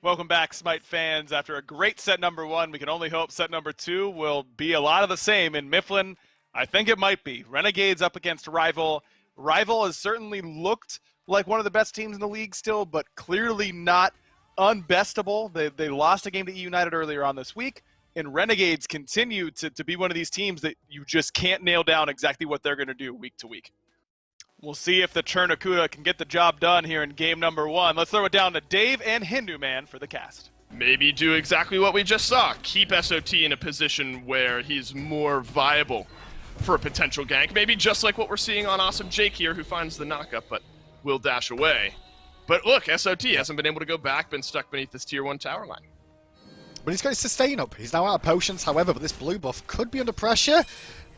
Welcome back, Smite fans. After a great set number one, we can only hope set number two will be a lot of the same. In Mifflin, I think it might be. Renegades up against Rival. Rival has certainly looked like one of the best teams in the league still, but clearly not unbestable. They lost a game to E United earlier on this week, and Renegades continue to be one of these teams that you just can't nail down exactly what they're going to do week to week. We'll see if the Chernakuda can get the job done here in game number one. Let's throw it down to Dave and Hindu Man for the cast. Maybe do exactly what we just saw. Keep SOT in a position where he's more viable for a potential gank. Maybe just like what we're seeing on Awesome Jake here, who finds the knockup, but will dash away. But look, SOT hasn't been able to go back, been stuck beneath this tier 1 tower line. But he's got his sustain up. He's now out of potions, however, but this blue buff could be under pressure.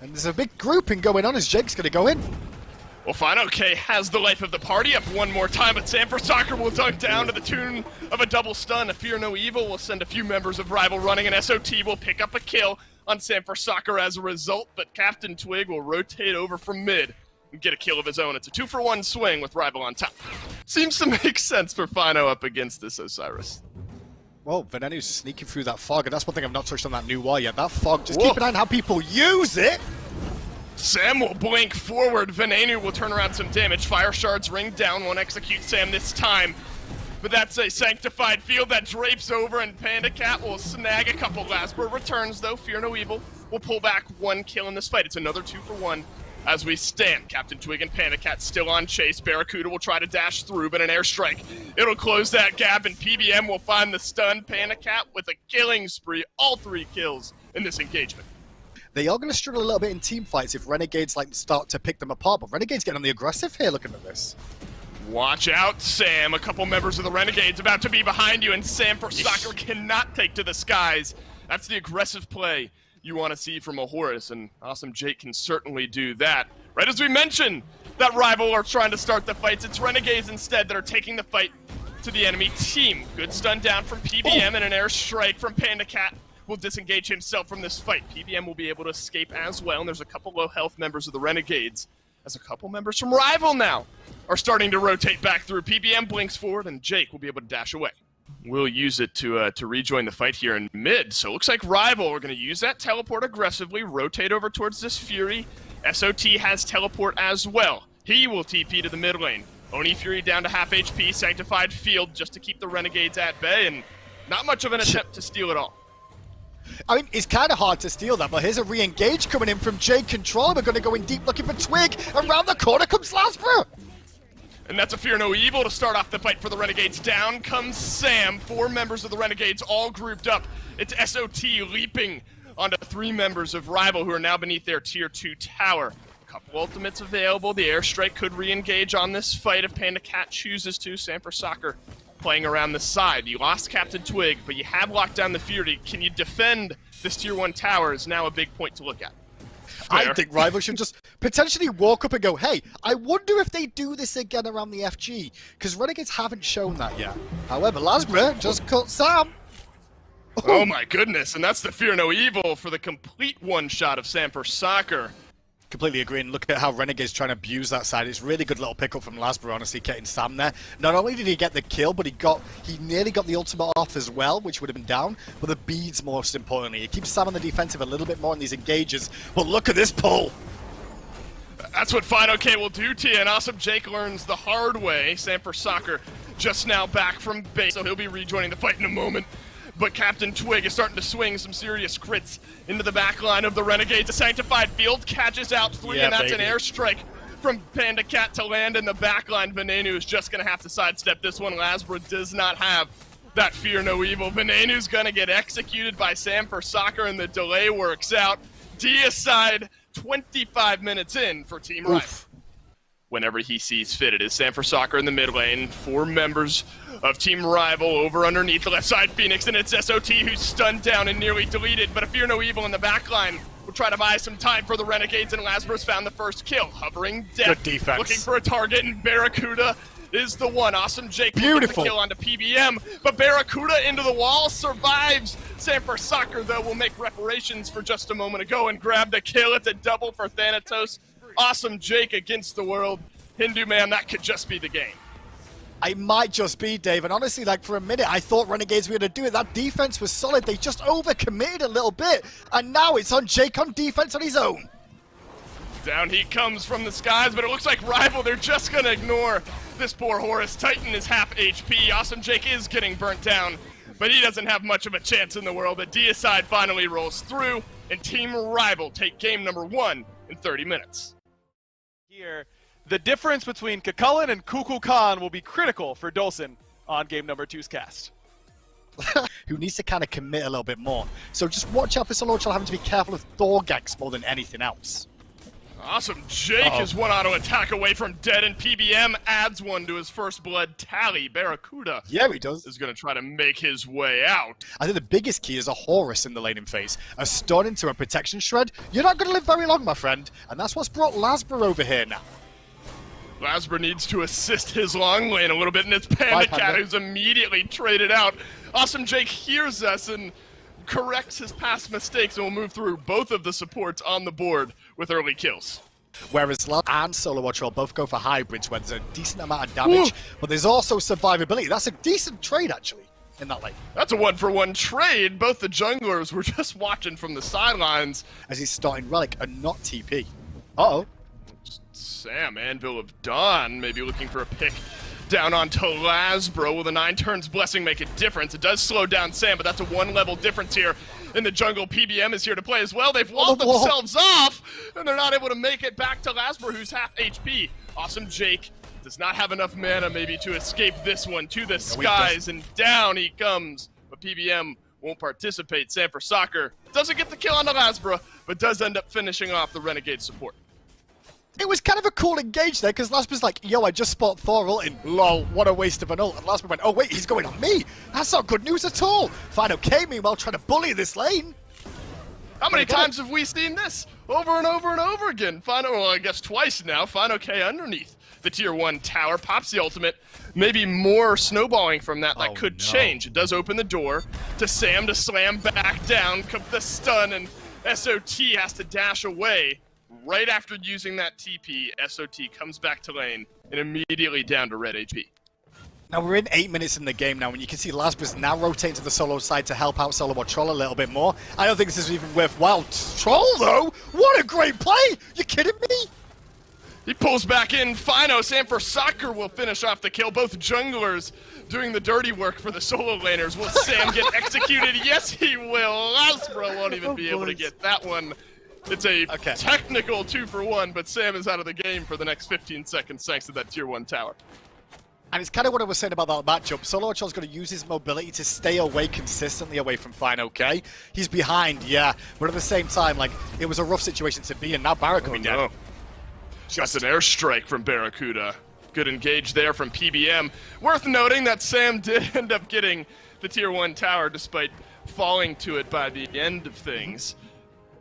And there's a big grouping going on as Jake's going to go in. Well, fine, okay, has the life of the party up one more time, but Sanford Soccer will dunk down to the tune of a double stun. A Fear No Evil will send a few members of Rival running, and SOT will pick up a kill on Sanford Soccer as a result, but Captain Twig will rotate over from mid and get a kill of his own. It's a 2-for-1 swing with Rival on top. Seems to make sense for Fino up against this Osiris. Well, Venenu's sneaking through that fog, and that's one thing I've not touched on that new wall yet. That fog, just keep an eye on how people use it. Sam will blink forward. Venenu will turn around some damage. Fire shards ring down. Won't execute Sam this time. But that's a sanctified field that drapes over, and Panda Cat will snag a couple. Lasper returns, though. Fear No Evil will pull back one kill in this fight. It's another 2-for-1 as we stand. Captain Twig and Panda Cat still on chase. Barracuda will try to dash through, but an airstrike, it'll close that gap, and PBM will find the stun. Panda Cat with a killing spree. All 3 kills in this engagement. They are going to struggle a little bit in team fights if Renegades start to pick them apart, but Renegades getting on the aggressive here looking at this. Watch out, Sam. A couple members of the Renegades about to be behind you, and Sam for Soccer cannot take to the skies. That's the aggressive play you want to see from a Horus, and Awesome Jake can certainly do that. Right as we mentioned that Rival are trying to start the fights, it's Renegades instead that are taking the fight to the enemy team. Good stun down from PBM and an airstrike from Panda Cat will disengage himself from this fight. PBM will be able to escape as well, and there's a couple low health members of the Renegades, as a couple members from Rival now are starting to rotate back through. PBM blinks forward, and Jake will be able to dash away. We'll use it to rejoin the fight here in mid, so it looks like Rival are going to use that teleport aggressively, rotate over towards this Fury. SOT has teleport as well. He will TP to the mid lane. Oni Fury down to half HP, Sanctified Field just to keep the Renegades at bay, and not much of an attempt to steal it all. I mean, it's kind of hard to steal that, but here's a re-engage coming in from Jake Control. We're going to go in deep looking for Twig. Around the corner comes Lasper. And that's a Fear No Evil to start off the fight for the Renegades. Down comes Sam. 4 members of the Renegades all grouped up. It's SOT leaping onto 3 members of Rival who are now beneath their tier 2 tower. A couple ultimates available. The airstrike could re-engage on this fight if Panda Cat chooses to. Sam for Soccer playing around the side. You lost Captain Twig, but you have locked down the Fury. Can you defend this tier 1 tower is now a big point to look at. I think Rival should just potentially walk up and go, hey, I wonder if they do this again around the FG, because Renegades haven't shown that yet. However, Lasper just cut Sam. Oh my goodness, and that's the Fear No Evil for the complete one-shot of Sam for Soccer. Completely agree, and look at how Renegade's trying to abuse that side. It's really good little pickup from Lasper, honestly, getting Sam there. Not only did he get the kill, but he nearly got the ultimate off as well, which would have been down, but the beads most importantly. It keeps Sam on the defensive a little bit more in these engages, but look at this pull! That's what Fino K will do to you, and Awesome Jake learns the hard way. Sam for Soccer just now back from base, so he'll be rejoining the fight in a moment. But Captain Twig is starting to swing some serious crits into the back line of the Renegades. A Sanctified Field catches out 3, and that's an airstrike from Panda Cat to land in the back line. Venenu is just going to have to sidestep this one. Lasbra does not have that Fear No Evil. Venenu's going to get executed by Sam for Soccer, and the delay works out. Deicide 25 minutes in for Team Rival. Whenever he sees fit. It is Sam for Soccer in the mid lane. 4 members of Team Rival over underneath the left side Phoenix, and it's SOT who's stunned down and nearly deleted, but a Fear No Evil in the back line will try to buy some time for the Renegades, and Lasper's found the first kill. Hovering death, good defense. Looking for a target, and Barracuda is the one. Awesome Jake will get the kill onto PBM, but Barracuda into the wall survives. Sam for Soccer, though, will make reparations for just a moment ago and grab the kill. It's a double for Thanatos. Awesome Jake against the world. Hindu Man, that could just be the game. It might just be, Dave, and honestly, like, for a minute, I thought Renegades were going to do it. That defense was solid. They just overcommitted a little bit, and now it's on Jake on defense on his own. Down he comes from the skies, but it looks like Rival, they're just going to ignore this poor Horus. Titan is half HP. Awesome Jake is getting burnt down, but he doesn't have much of a chance in the world. The Deicide finally rolls through, and Team Rival take game number 1 in 30 minutes. Here, the difference between Kakullan and Kukulkan Khan will be critical for Dolson on game number 2's cast. Who needs to kind of commit a little bit more. So just watch out for Solochal having to be careful of Thor ganks more than anything else. Awesome Jake is one auto attack away from dead, and PBM adds one to his first blood tally. Barracuda He does. is going to try to make his way out. I think the biggest key is a Horus in the laning phase. A stun into a protection shred. You're not going to live very long, my friend. And that's what's brought Lasbra over here now. Lasbra needs to assist his long lane a little bit, and it's Panda Cat who's immediately traded out. Awesome Jake hears us and corrects his past mistakes, and will move through both of the supports on the board with early kills. Whereas Love and Solo Watcher both go for hybrids where there's a decent amount of damage, but there's also survivability. That's a decent trade, actually, in that lane. That's a one-for-one trade. Both the junglers were just watching from the sidelines. As he's starting Relic and not TP. Uh-oh. Sam, Anvil of Dawn, maybe looking for a pick down onto Lasbra. Will the 9 turns blessing make a difference? It does slow down Sam, but that's a 1-level difference here in the jungle. PBM is here to play as well. They've walled themselves off, and they're not able to make it back to Lasbra, who's half HP. Awesome Jake does not have enough mana maybe to escape this one to the skies, and down he comes. But PBM won't participate. Sam for Soccer doesn't get the kill on the Lasbra, but does end up finishing off the Renegade support. It was kind of a cool engage there, because Lasbra's like, yo, I just spot Thor ulting. Lol, what a waste of an ult. And Lasbra went, oh wait, he's going on me. That's not good news at all. Fine, okay, meanwhile, trying to bully this lane. How many times have we seen this? Over and over and over again. Well, I guess twice now. Fine, okay, underneath the tier 1 tower. Pops the ultimate. Maybe more snowballing from that could change. It does open the door to Sam to slam back down. Comes the stun, and SOT has to dash away. Right after using that TP, SOT comes back to lane and immediately down to red HP. Now we're in 8 minutes in the game now, and you can see Lasbra's now rotating to the solo side to help out Solo or Troll a little bit more. I don't think this is even worthwhile. Troll, though? What a great play! You kidding me? He pulls back in. Fino, Sam for Soccer will finish off the kill. Both junglers doing the dirty work for the solo laners. Will Sam get executed? Yes, he will. Lasbra won't even be able to get that one. It's a technical 2-for-1, but Sam is out of the game for the next 15 seconds thanks to that tier 1 tower. And it's kind of what I was saying about that matchup. Solo Chol's going to use his mobility to stay away consistently away from Fine, okay? He's behind, yeah, but at the same time, like, it was a rough situation to be in. Now Barra could be dead. That's an airstrike from Barracuda. Good engage there from PBM. Worth noting that Sam did end up getting the tier 1 tower despite falling to it by the end of things.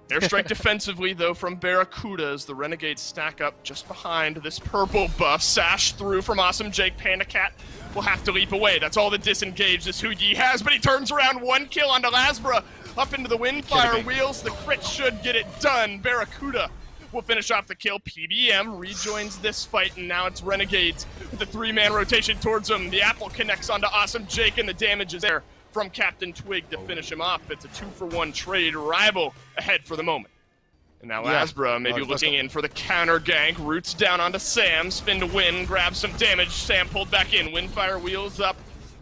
Airstrike defensively, though, from Barracuda as the Renegades stack up just behind this purple buff. Sash through from Awesome Jake. Panda Cat will have to leap away. That's all the disengage this Huyi has, but he turns around. 1 kill onto Lasbra. Up into the Windfire wheels. The crit should get it done. Barracuda will finish off the kill. PBM rejoins this fight, and now it's Renegades with the 3-man rotation towards him. The apple connects onto Awesome Jake, and the damage is there from Captain Twig to finish him off. It's a 2-for-1 trade. Rival ahead for the moment. And now Lasbra maybe looking in for the counter gank. Roots down onto Sam. Spin to win. Grabs some damage. Sam pulled back in. Windfire wheels up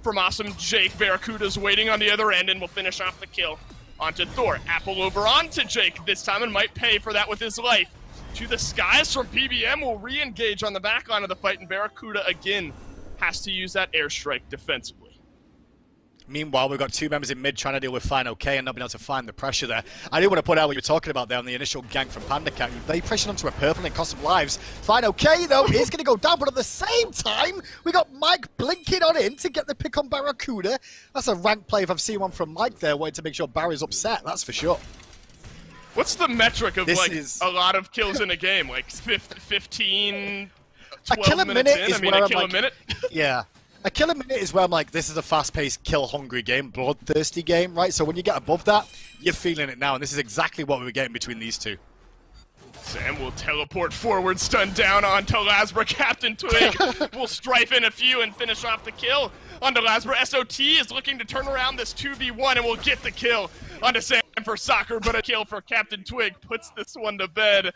from Awesome Jake. Barracuda's waiting on the other end and will finish off the kill onto Thor. Apple over onto Jake this time and might pay for that with his life. To the skies from PBM will re-engage on the back line of the fight, and Barracuda again has to use that airstrike defensively. Meanwhile, we've got 2 members in mid trying to deal with Fine OK and not being able to find the pressure there. I do want to point out what you were talking about there on the initial gank from Panda Cat. They pressured onto a purple and cost some lives. Fine OK, though, is going to go down, but at the same time, we got Mike blinking on in to get the pick on Barracuda. That's a rank play if I've seen one from Mike there, wanting to make sure Barry's upset, that's for sure. What's the metric of, a lot of kills in a game? Like 15, 12 minutes in? I mean, a kill a minute? Yeah. A kill a minute is where I'm like, this is a fast-paced, kill-hungry game, bloodthirsty game, right? So when you get above that, you're feeling it now, and this is exactly what we were getting between these two. Sam will teleport forward, stun down onto Lasbra. Captain Twig will strife in a few and finish off the kill onto Lasbra. SOT is looking to turn around this 2v1 and will get the kill onto Sam for soccer, but a kill for Captain Twig puts this one to bed.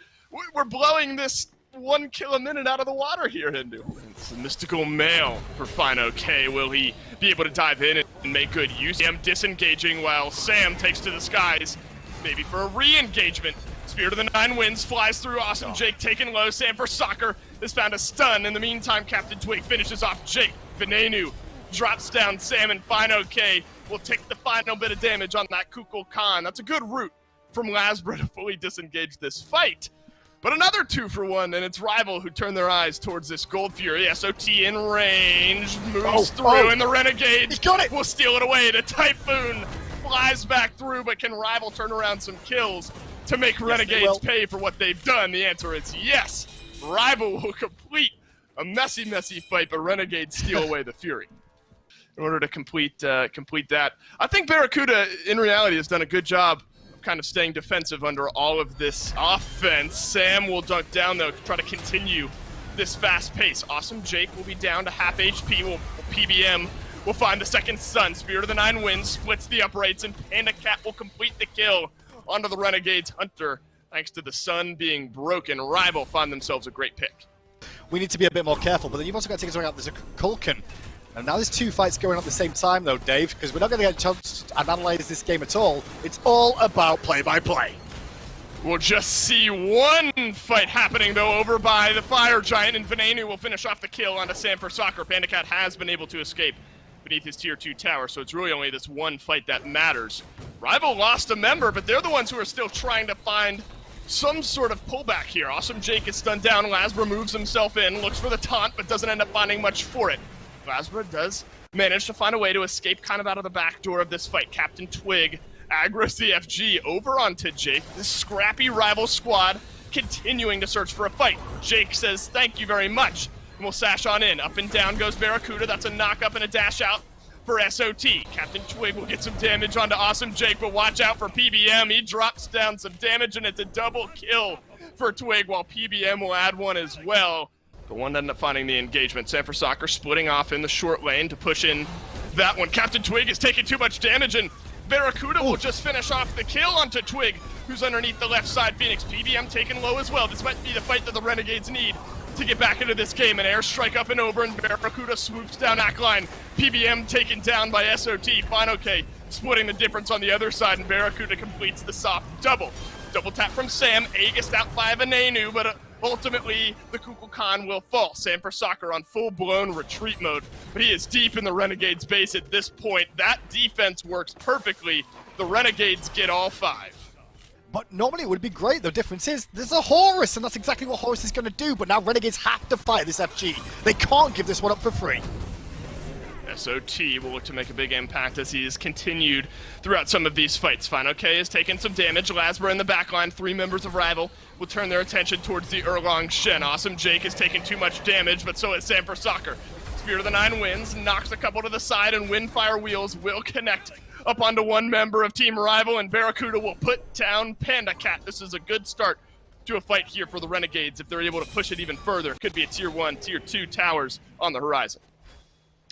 We're blowing this 1 kill a minute out of the water here, Hindu. It's a mystical male for Fine OK. Will he be able to dive in and make good use? Sam disengaging while Sam takes to the skies, maybe for a re-engagement. Spirit of the Nine Winds flies through. Awesome Jake taken low. Sam for soccer has found a stun. In the meantime, Captain Twig finishes off Jake. Venenu drops down Sam, and Fine OK will take the final bit of damage on that Kukul Khan. That's a good route from Lasbra to fully disengage this fight. But another 2-for-1, and it's Rival who turn their eyes towards this Gold Fury. SOT in range, moves through, and the Renegades will steal it away. The Typhoon flies back through, but can Rival turn around some kills to make Renegades pay for what they've done? The answer is yes. Rival will complete a messy fight, but Renegades steal away the Fury in order to complete that. I think Barracuda, in reality, has done a good job of kind of staying defensive under all of this offense. Sam will dunk down, though, to try to continue this fast pace. Awesome Jake will be down to half HP. PBM will find the second stun. Spirit of the Nine Winds splits the uprights, and Panda Cat will complete the kill onto the Renegades Hunter. Thanks to the sun being broken, Rival find themselves a great pick. We need to be a bit more careful, but then you've also got to take into account there's a Kulkan. And now there's 2 fights going on at the same time, though, Dave, because we're not going to get a chance to analyze this game at all. It's all about play-by-play. We'll just see one fight happening, though, over by the Fire Giant, and Venenu will finish off the kill onto Sam for soccer. Panda Cat has been able to escape beneath his tier 2 tower, so it's really only this one fight that matters. Rival lost a member, but they're the ones who are still trying to find some sort of pullback here. Awesome Jake is stunned down. Lasbra moves himself in, looks for the taunt, but doesn't end up finding much for it. Lasbra does manage to find a way to escape kind of out of the back door of this fight. Captain Twig aggro's the FG over onto Jake. This scrappy Rival squad continuing to search for a fight. Jake says, thank you very much, and we'll sash on in. Up and down goes Barracuda. That's a knock up and a dash out for SOT. Captain Twig will get some damage onto Awesome Jake, but watch out for PBM. He drops down some damage, and it's a double kill for Twig, while PBM will add one as well. The one ended up finding the engagement. San for Soccer splitting off in the short lane to push in that one. Captain Twig is taking too much damage, and Barracuda will just finish off the kill onto Twig, who's underneath the left side. Phoenix PBM taken low as well. This might be the fight that the Renegades need to get back into this game. An airstrike up and over, and Barracuda swoops down Ackline. PBM taken down by SOT. Fine OK splitting the difference on the other side, and Barracuda completes the soft double. Double tap from Sam. Aegis out by Venenu, but ultimately the Kukul Khan will fall. Sam for Soccer on full-blown retreat mode, but he is deep in the Renegades base at this point. That defense works perfectly. The Renegades get all 5. But normally it would be great. The difference is there's a Horus, and that's exactly what Horus is going to do. But now Renegades have to fight this FG. They can't give this one up for free. SOT will look to make a big impact as he has continued throughout some of these fights. Fine OK has taken some damage. Lasbra in the backline. 3 members of Rival will turn their attention towards the Erlong Shen. Awesome Jake has taken too much damage, but so has Sam for Soccer. Spirit of the Nine Winds knocks a couple to the side, and Windfire Wheels will connect up onto one member of Team Rival, and Barracuda will put down Panda Cat. This is a good start to a fight here for the Renegades. If they're able to push it even further, could be a tier 1, tier 2 towers on the horizon.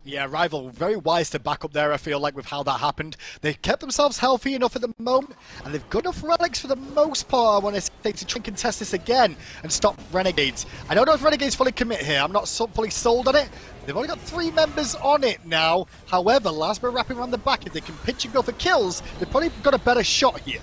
Yeah, Rival, very wise to back up there, I feel like, with how that happened. They've kept themselves healthy enough at the moment, and they've got enough relics for the most part, I want to say, to try and contest this again and stop Renegades. I don't know if Renegades fully commit here. I'm not fully sold on it. They've only got 3 members on it now. However, Lasbra wrapping around the back. If they can pitch and go for kills, they've probably got a better shot here.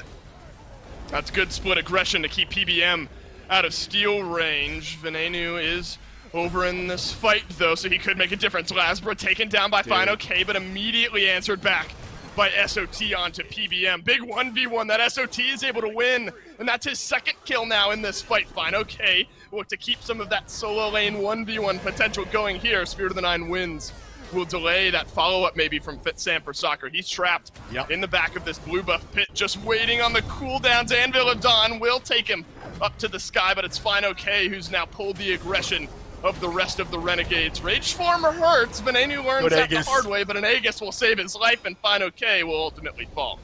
That's good split aggression to keep PBM out of steal range. Venenu is over in this fight, though, so he could make a difference. Lasbra taken down by Fine OK, but immediately answered back by SOT onto PBM. Big 1v1 that SOT is able to win, and that's his second kill now in this fight. Fine OK will look to keep some of that solo lane 1v1 potential going here. Spirit of the Nine Winds will delay that follow-up maybe from Sam for Soccer. He's trapped in the back of this blue buff pit, just waiting on the cooldowns. Anvil of Dawn will take him up to the sky, but it's Fine OK who's now pulled the aggression of the rest of the Renegades. Rage Form hurts. Venenu learns that the hard way, but an Aegis will save his life, and Fine OK will ultimately fall.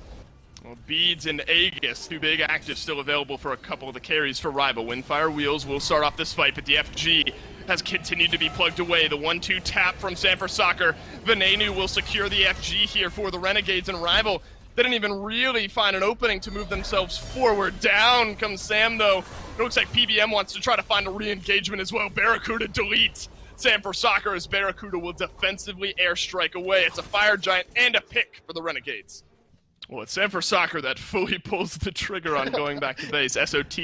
Well, Beads and Aegis, two big actives still available for a couple of the carries for Rival. Windfire Wheels will start off this fight, but the FG has continued to be plugged away. The 1-2 tap from Sanford Soccer. Venenu will secure the FG here for the Renegades, and Rival didn't even really find an opening to move themselves forward. Down comes Sam, though. It looks like PBM wants to try to find a re-engagement as well. Barracuda deletes Sanford Soccer as Barracuda will defensively airstrike away. It's a Fire Giant and a pick for the Renegades. Well, it's Sanford Soccer that fully pulls the trigger on going back to base. SOT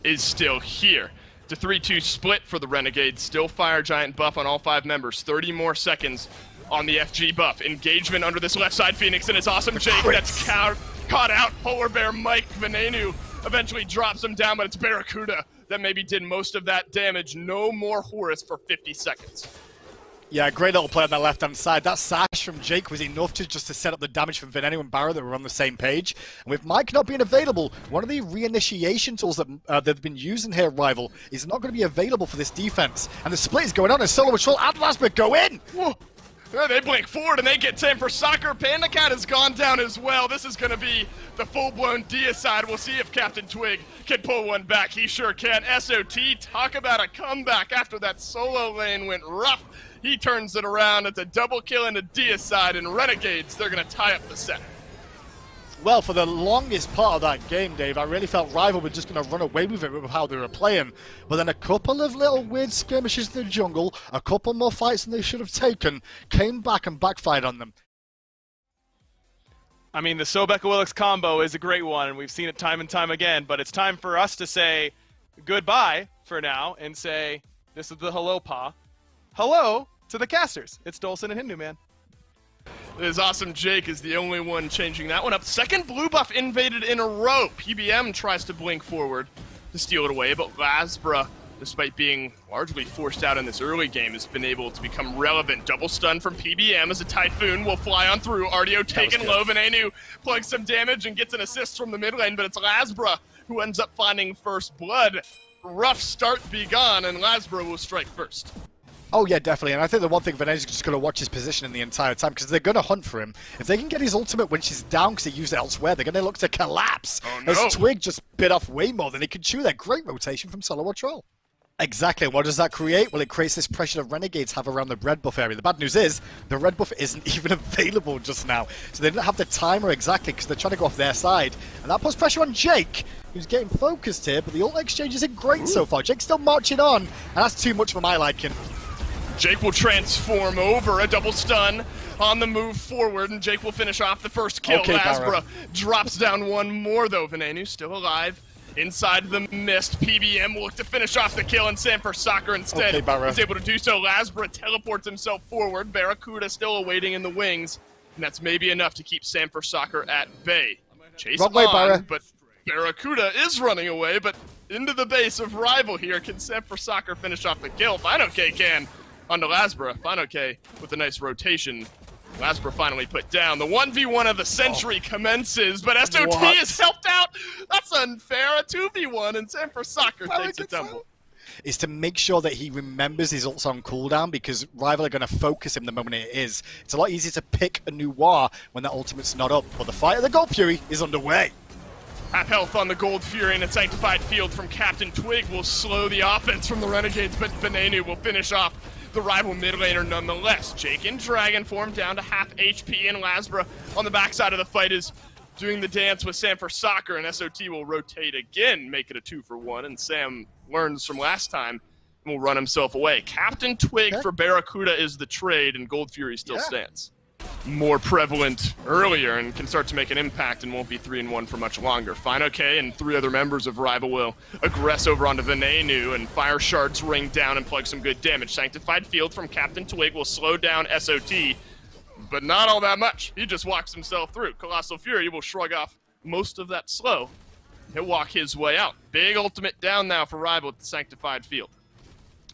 is still here. It's a 3-2 split for the Renegades. Still Fire Giant buff on all 5 members. 30 more seconds on the FG buff. Engagement under this left side Phoenix, and it's Awesome Jake that's caught out. Polar Bear Mike Venenu eventually drops him down, but it's Barracuda that maybe did most of that damage. No more Horus for 50 seconds. Yeah, great little play on the left-hand side. That sash from Jake was enough to set up the damage from Venenu and Barra that were on the same page. And with Mike not being available, one of the reinitiation tools that they've been using here, Rival, is not going to be available for this defense. And the split is going on, and Solo Patrol and Lasbert go in! Whoa. Yeah, they blink forward and they get Sanford Soccer. Panda Cat has gone down as well. This is going to be the full-blown deicide. We'll see if Captain Twig can pull one back. He sure can. SOT, talk about a comeback after that solo lane went rough. He turns it around. It's a double kill and a deicide, and Renegades, they're going to tie up the set. Well, for the longest part of that game, Dave, I really felt Rival were just going to run away with it with how they were playing. But then a couple of little weird skirmishes in the jungle, a couple more fights than they should have taken, came back and backfired on them. I mean, the Sobek-Willix combo is a great one, and we've seen it time and time again, but it's time for us to say goodbye for now and say, this is the hello pa. Hello to the casters. It's Dolson and Hindu, man. This Awesome Jake is the only one changing that one up. Second blue buff invaded in a row. PBM tries to blink forward to steal it away, but Lasbra, despite being largely forced out in this early game, has been able to become relevant. Double stun from PBM as a Typhoon will fly on through. Ardio taken low. Venenu plugs some damage and gets an assist from the mid lane, but it's Lasbra who ends up finding first blood. Rough start begun, and Lasbra will strike first. Oh yeah, definitely, and I think the one thing Venezuela's just going to watch his position in the entire time, because they're going to hunt for him. If they can get his ultimate when she's down because they use it elsewhere, they're going to look to collapse. Oh, no. As Twig just bit off way more than he could chew there. Great rotation from Solo Troll. Exactly, and what does that create? Well, it creates this pressure that Renegades have around the red buff area. The bad news is, the red buff isn't even available just now. So they don't have the timer exactly, because they're trying to go off their side. And that puts pressure on Jake, who's getting focused here, but the ult exchange isn't great so far. Jake's still marching on, and that's too much for my liking. Jake will transform over, a double stun on the move forward, and Jake will finish off the first kill. Okay, Lasbra drops down one more, though. Venenu still alive inside the mist. PBM will look to finish off the kill, and Sanford Soccer instead is able to do so. Lasbra teleports himself forward. Barracuda still awaiting in the wings, and that's maybe enough to keep Sanford Soccer at bay. Chase on, but Barracuda is running away, but into the base of Rival here. Can Sanford Soccer finish off the kill? FinoK can. Onto Lasbra. FinoK with a nice rotation. Lasbra finally put down. The 1v1 of the century commences, but SOT is helped out. That's unfair. A 2v1, and Sanford Soccer takes a tumble. Is to make sure that he remembers his ult's on cooldown, because Rival are going to focus him the moment it is. It's a lot easier to pick a new war when that ultimate's not up, but the fight of the Gold Fury is underway. Half health on the Gold Fury, and a Sanctified Field from Captain Twig will slow the offense from the Renegades, but Venenu will finish off the Rival mid laner nonetheless. Jake in Dragon form down to half HP, and Lasbra on the backside of the fight is doing the dance with Sanford Soccer, and SOT will rotate again, make it a 2-for-1, and Sam learns from last time and will run himself away. Captain Twig for Barracuda is the trade, and Gold Fury still stands. More prevalent earlier and can start to make an impact and won't be 3-1 for much longer. FinoK and 3 other members of Rival will aggress over onto Venenu, and Fire Shards ring down and plug some good damage. Sanctified Field from Captain Twig will slow down SOT, but not all that much. He just walks himself through. Colossal Fury will shrug off most of that slow. He'll walk his way out. Big ultimate down now for Rival with the Sanctified Field.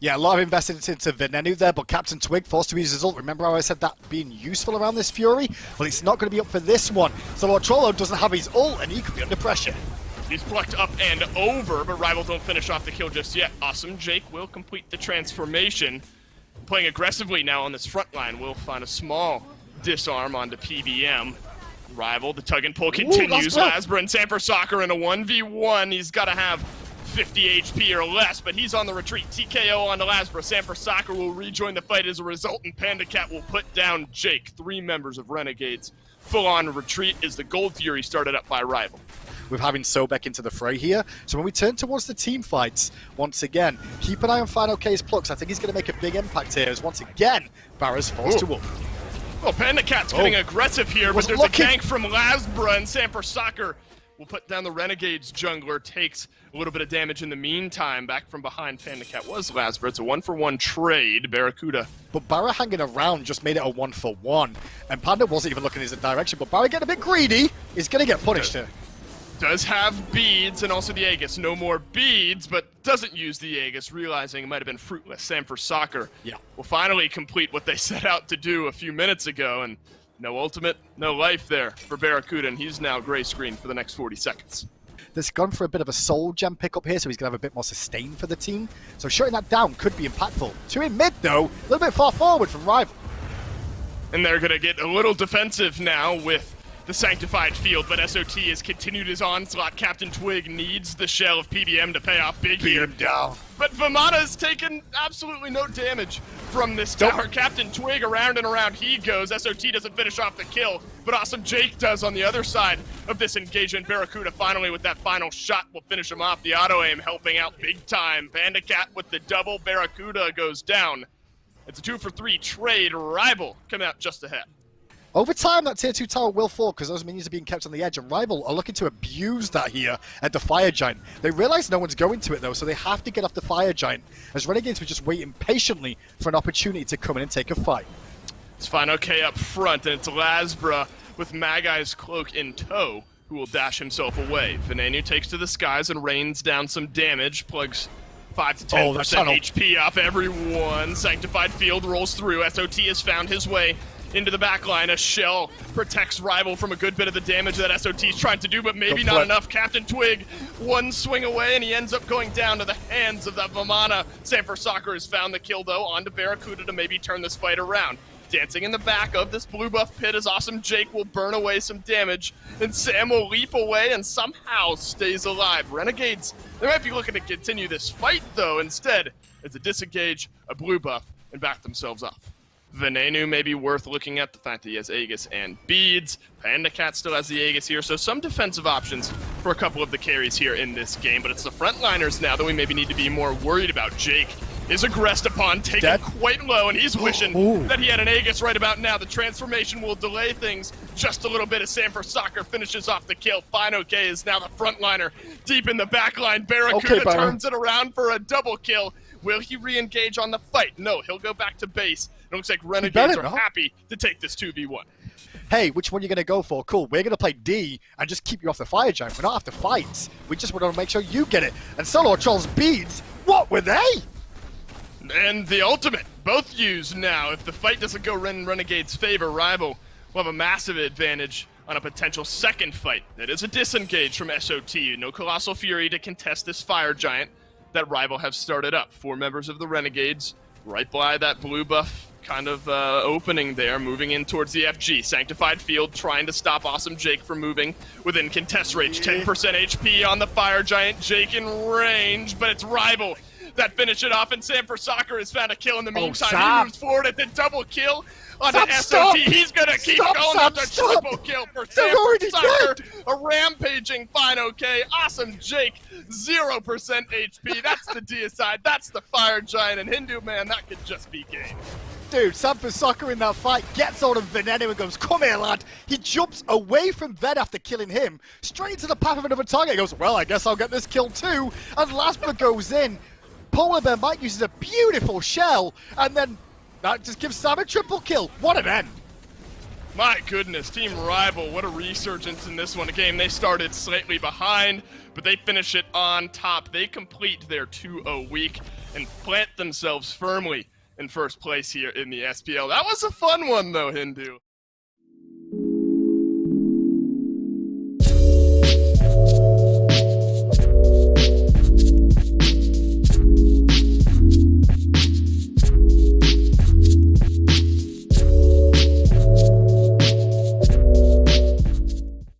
Yeah, a lot of investment into Venenu there, but Captain Twig forced to use his ult. Remember how I said that being useful around this Fury? Well, it's not going to be up for this one. So Lord Trollo doesn't have his ult, and he could be under pressure. He's plucked up and over, but Rival don't finish off the kill just yet. Awesome Jake will complete the transformation. Playing aggressively now on this front line, will find a small disarm onto PBM. Rival, the tug and pull continues. Lasbra. Lasbra and Sanford Soccer in a 1v1. He's got to have 50 HP or less, but he's on the retreat. TKO onto Lasbra. Sanford Soccer will rejoin the fight as a result, and Panda Cat will put down Jake. 3 members of Renegades. Full-on retreat is the Gold Fury started up by Rival. With having Sobek into the fray here. So when we turn towards the team fights, once again, keep an eye on Final K's Plux. I think he's going to make a big impact here as once again, Barra's forced to whoop. Well, Panda Cat's getting aggressive here, but there's a gank from Lasbra, and Sanford Soccer will put down the Renegades jungler, takes a little bit of damage in the meantime. Back from behind Panda Cat was Lasbra. It's a 1-for-1 trade, Barracuda. But Barra hanging around just made it a 1-for-1. And Panda wasn't even looking in his direction, but Barra getting a bit greedy is going to get punished here. Does have beads and also the Aegis. No more beads, but doesn't use the Aegis, realizing it might have been fruitless. Sanford Soccer will finally complete what they set out to do a few minutes ago, and no ultimate, no life there for Barracuda, and he's now gray screen for the next 40 seconds. That's gone for a bit of a soul gem pickup here, so he's going to have a bit more sustain for the team. So shutting that down could be impactful. 2 in mid, though, a little bit far forward from Rival. And they're going to get a little defensive now with the Sanctified Field, but SOT has continued his onslaught. Captain Twig needs the shell of PBM to pay off big here. Beat him down. But Vamana has taken absolutely no damage from this tower. Captain Twig around and around he goes. SOT doesn't finish off the kill, but Awesome Jake does on the other side of this engagement. Barracuda finally with that final shot will finish him off. The auto-aim helping out big time. Panda Cat with the double. Barracuda goes down. It's a 2-for-3 trade. Rival coming out just ahead. Over time, that tier 2 tower will fall because those minions are being kept on the edge, and Rival are looking to abuse that here at the Fire Giant. They realize no one's going to it, though, so they have to get off the Fire Giant, as Renegades were just waiting patiently for an opportunity to come in and take a fight. It's Final K up front, and it's Lasbra with Magai's cloak in tow, who will dash himself away. Venenu takes to the skies and rains down some damage, plugs 5 to 10% HP off everyone. Sanctified Field rolls through. SOT has found his way into the back line. A shell protects Rival from a good bit of the damage that SOT is trying to do, but maybe not enough. Captain Twig, one swing away, and he ends up going down to the hands of that Vamana. Sanford Soccer has found the kill, though, onto Barracuda to maybe turn this fight around. Dancing in the back of this blue buff pit as Awesome Jake will burn away some damage, and Sam will leap away and somehow stays alive. Renegades, they might be looking to continue this fight, though. Instead, it's a disengage, a blue buff, and back themselves off. Venenu may be worth looking at, the fact that he has Aegis and beads. Panda Cat still has the Aegis here, so some defensive options for a couple of the carries here in this game, but it's the frontliners now that we maybe need to be more worried about. Jake is aggressed upon, taken quite low, and he's wishing that he had an Aegis right about now. The transformation will delay things just a little bit as Sanford Soccer finishes off the kill. Fino K is now the frontliner deep in the backline. Barracuda turns it around for a double kill. Will he re-engage on the fight? No, he'll go back to base. It looks like Renegades are happy to take this 2v1. Hey, which one are you going to go for? Cool, we're going to play D and just keep you off the Fire Giant. We're not after fights. We just want to make sure you get it. And Solo Trolls beads, what were they? And the ultimate, both used now. If the fight doesn't go in Renegade's favor, Rival will have a massive advantage on a potential second fight. That is a disengage from SOT. No Colossal Fury to contest this Fire Giant that Rival have started up. 4 members of the Renegades right by that blue buff kind of opening there, moving in towards the FG. Sanctified Field trying to stop Awesome Jake from moving within contest range. 10% HP on the Fire Giant. Jake in range, but it's Rival that finish it off, and Sanford Soccer has found a kill in the meantime. He moves forward at the double kill on the SOT. He's gonna keep going with the triple kill for Sanford Soccer. A rampaging Fino K. Awesome Jake, 0% HP. That's the deicide. That's the Fire Giant, and Hindu Man, that could just be game. Dude, Sanford Soccer in that fight gets on of Venenu and goes, come here, lad. He jumps away from Ven after killing him, straight into the path of another target. He goes, well, I guess I'll get this kill too. And Lasbra goes in. Polar Bear Mike uses a beautiful shell, and then that just gives Sam a triple kill. What an end. My goodness, Team Rival, what a resurgence in this one. A game they started slightly behind, but they finish it on top. They complete their 2-0 week and plant themselves firmly in first place here in the SPL. That was a fun one, though, Hindu.